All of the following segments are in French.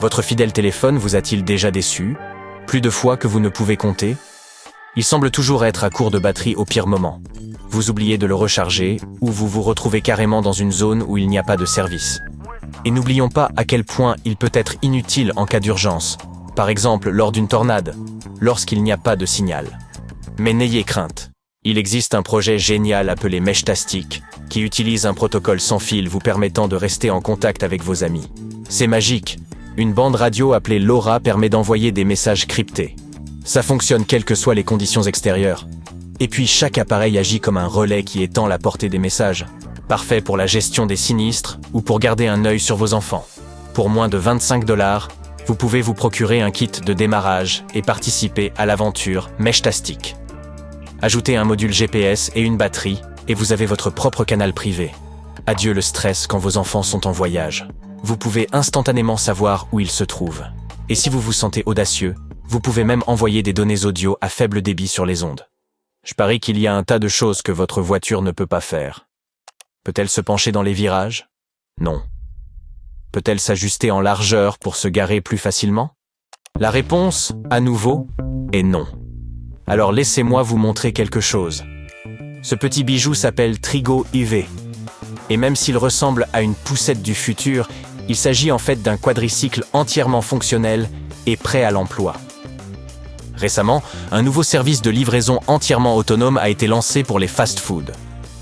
Votre fidèle téléphone vous a-t-il déjà déçu? Plus de fois que vous ne pouvez compter? Il semble toujours être à court de batterie au pire moment. Vous oubliez de le recharger ou vous vous retrouvez carrément dans une zone où il n'y a pas de service. Et n'oublions pas à quel point il peut être inutile en cas d'urgence, par exemple lors d'une tornade, lorsqu'il n'y a pas de signal. Mais n'ayez crainte. Il existe un projet génial appelé Meshtastic, qui utilise un protocole sans fil vous permettant de rester en contact avec vos amis. C'est magique. Une bande radio appelée LoRa permet d'envoyer des messages cryptés. Ça fonctionne quelles que soient les conditions extérieures. Et puis chaque appareil agit comme un relais qui étend la portée des messages. Parfait pour la gestion des sinistres ou pour garder un œil sur vos enfants. Pour moins de 25 $, vous pouvez vous procurer un kit de démarrage et participer à l'aventure Meshtastic. Ajoutez un module GPS et une batterie et vous avez votre propre canal privé. Adieu le stress quand vos enfants sont en voyage. Vous pouvez instantanément savoir où ils se trouvent. Et si vous vous sentez audacieux, vous pouvez même envoyer des données audio à faible débit sur les ondes. Je parie qu'il y a un tas de choses que votre voiture ne peut pas faire. Peut-elle se pencher dans les virages? Non. Peut-elle s'ajuster en largeur pour se garer plus facilement? La réponse, à nouveau, est non. Alors laissez-moi vous montrer quelque chose. Ce petit bijou s'appelle Trigo UV. Et même s'il ressemble à une poussette du futur, il s'agit en fait d'un quadricycle entièrement fonctionnel et prêt à l'emploi. Récemment, un nouveau service de livraison entièrement autonome a été lancé pour les fast-food.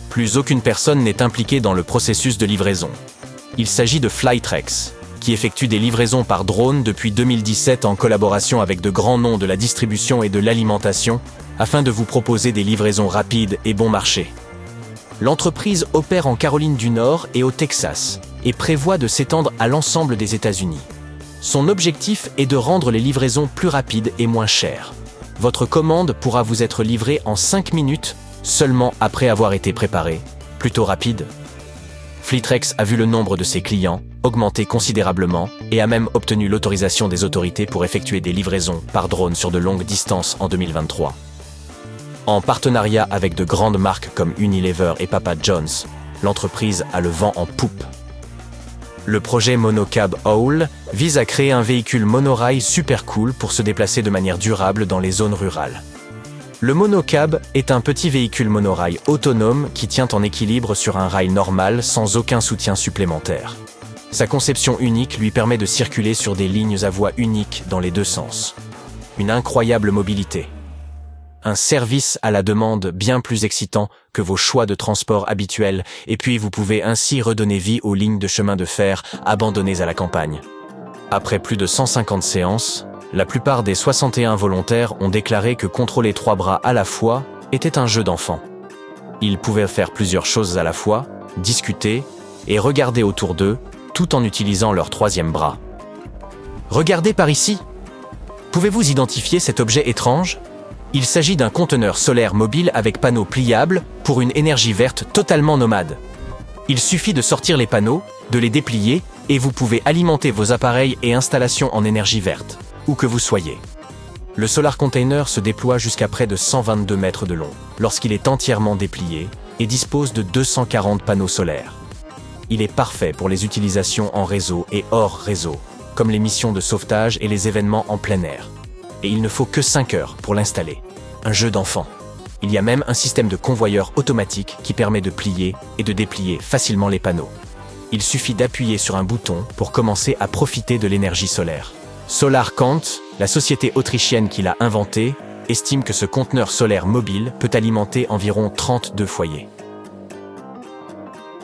Plus aucune personne n'est impliquée dans le processus de livraison. Il s'agit de Flytrex, qui effectue des livraisons par drone depuis 2017 en collaboration avec de grands noms de la distribution et de l'alimentation, afin de vous proposer des livraisons rapides et bon marché. L'entreprise opère en Caroline du Nord et au Texas, et prévoit de s'étendre à l'ensemble des États-Unis. Son objectif est de rendre les livraisons plus rapides et moins chères. Votre commande pourra vous être livrée en 5 minutes, seulement après avoir été préparée. Plutôt rapide. Flytrex a vu le nombre de ses clients augmenter considérablement et a même obtenu l'autorisation des autorités pour effectuer des livraisons par drone sur de longues distances en 2023. En partenariat avec de grandes marques comme Unilever et Papa John's, l'entreprise a le vent en poupe. Le projet Monocab Owl vise à créer un véhicule monorail super cool pour se déplacer de manière durable dans les zones rurales. Le monocab est un petit véhicule monorail autonome qui tient en équilibre sur un rail normal sans aucun soutien supplémentaire. Sa conception unique lui permet de circuler sur des lignes à voie unique dans les deux sens. Une incroyable mobilité. Un service à la demande bien plus excitant que vos choix de transport habituels, et puis vous pouvez ainsi redonner vie aux lignes de chemin de fer abandonnées à la campagne. Après plus de 150 séances, la plupart des 61 volontaires ont déclaré que contrôler 3 bras à la fois était un jeu d'enfant. Ils pouvaient faire plusieurs choses à la fois, discuter et regarder autour d'eux, tout en utilisant leur 3e bras. Regardez par ici! Pouvez-vous identifier cet objet étrange? Il s'agit d'un conteneur solaire mobile avec panneaux pliables pour une énergie verte totalement nomade. Il suffit de sortir les panneaux, de les déplier, et vous pouvez alimenter vos appareils et installations en énergie verte, où que vous soyez. Le Solar Container se déploie jusqu'à près de 122 mètres de long, lorsqu'il est entièrement déplié, et dispose de 240 panneaux solaires. Il est parfait pour les utilisations en réseau et hors réseau, comme les missions de sauvetage et les événements en plein air. Et il ne faut que 5 heures pour l'installer. Un jeu d'enfant. Il y a même un système de convoyeur automatique qui permet de plier et de déplier facilement les panneaux. Il suffit d'appuyer sur un bouton pour commencer à profiter de l'énergie solaire. SolarKant, la société autrichienne qui l'a inventé, estime que ce conteneur solaire mobile peut alimenter environ 32 foyers.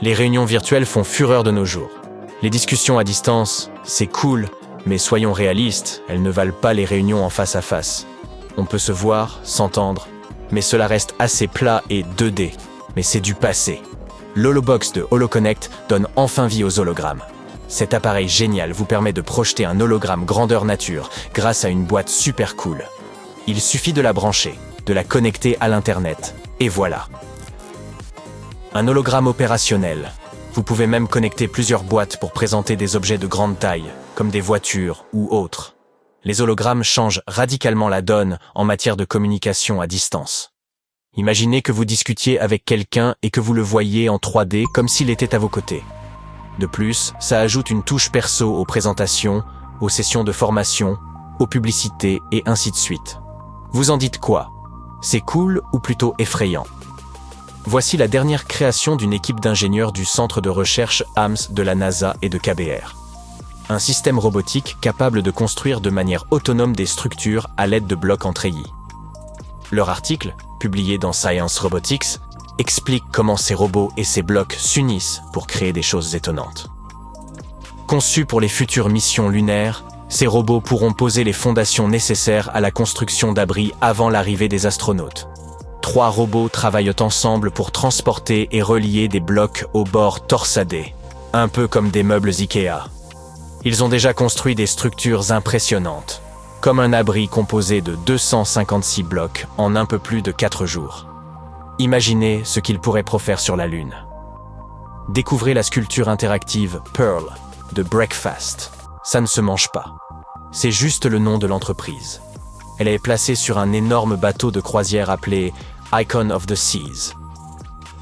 Les réunions virtuelles font fureur de nos jours. Les discussions à distance, c'est cool, mais soyons réalistes, elles ne valent pas les réunions en face à face. On peut se voir, s'entendre, mais cela reste assez plat et 2D. Mais c'est du passé. L'Holobox de HoloConnect donne enfin vie aux hologrammes. Cet appareil génial vous permet de projeter un hologramme grandeur nature grâce à une boîte super cool. Il suffit de la brancher, de la connecter à l'Internet, et voilà. Un hologramme opérationnel. Vous pouvez même connecter plusieurs boîtes pour présenter des objets de grande taille, comme des voitures ou autres. Les hologrammes changent radicalement la donne en matière de communication à distance. Imaginez que vous discutiez avec quelqu'un et que vous le voyiez en 3D comme s'il était à vos côtés. De plus, ça ajoute une touche perso aux présentations aux sessions de formation, aux publicités et ainsi de suite. Vous en dites quoi? C'est cool ou plutôt effrayant? Voici la dernière création d'une équipe d'ingénieurs du centre de recherche AMS de la NASA et de KBR. Un système robotique capable de construire de manière autonome des structures à l'aide de blocs en treillis. Leur article, publié dans Science Robotics, explique comment ces robots et ces blocs s'unissent pour créer des choses étonnantes. Conçus pour les futures missions lunaires, ces robots pourront poser les fondations nécessaires à la construction d'abris avant l'arrivée des astronautes. 3 robots travaillent ensemble pour transporter et relier des blocs au bord torsadés, un peu comme des meubles Ikea. Ils ont déjà construit des structures impressionnantes, comme un abri composé de 256 blocs en un peu plus de 4 jours. Imaginez ce qu'ils pourraient profaire sur la Lune. Découvrez la sculpture interactive Pearl de Breakfast. Ça ne se mange pas. C'est juste le nom de l'entreprise. Elle est placée sur un énorme bateau de croisière appelé Icon of the Seas.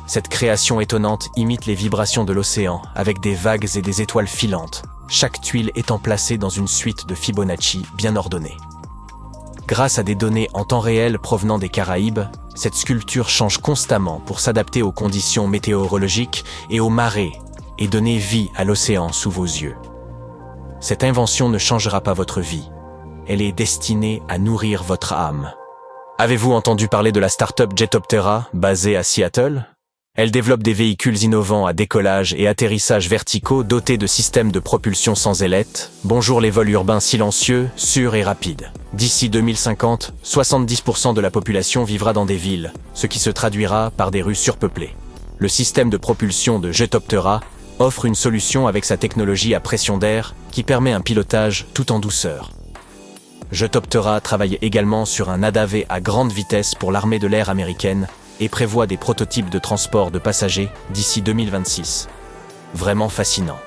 Cette création étonnante imite les vibrations de l'océan avec des vagues et des étoiles filantes, chaque tuile étant placée dans une suite de Fibonacci bien ordonnée. Grâce à des données en temps réel provenant des Caraïbes, cette sculpture change constamment pour s'adapter aux conditions météorologiques et aux marées et donner vie à l'océan sous vos yeux. Cette invention ne changera pas votre vie. Elle est destinée à nourrir votre âme. Avez-vous entendu parler de la start-up Jetoptera, basée à Seattle? Elle développe des véhicules innovants à décollage et atterrissage verticaux dotés de systèmes de propulsion sans ailettes. Bonjour les vols urbains silencieux, sûrs et rapides. D'ici 2050, 70% de la population vivra dans des villes, ce qui se traduira par des rues surpeuplées. Le système de propulsion de Jetoptera offre une solution avec sa technologie à pression d'air qui permet un pilotage tout en douceur. Jetoptera travaille également sur un ADAV à grande vitesse pour l'armée de l'air américaine et prévoit des prototypes de transport de passagers d'ici 2026. Vraiment fascinant.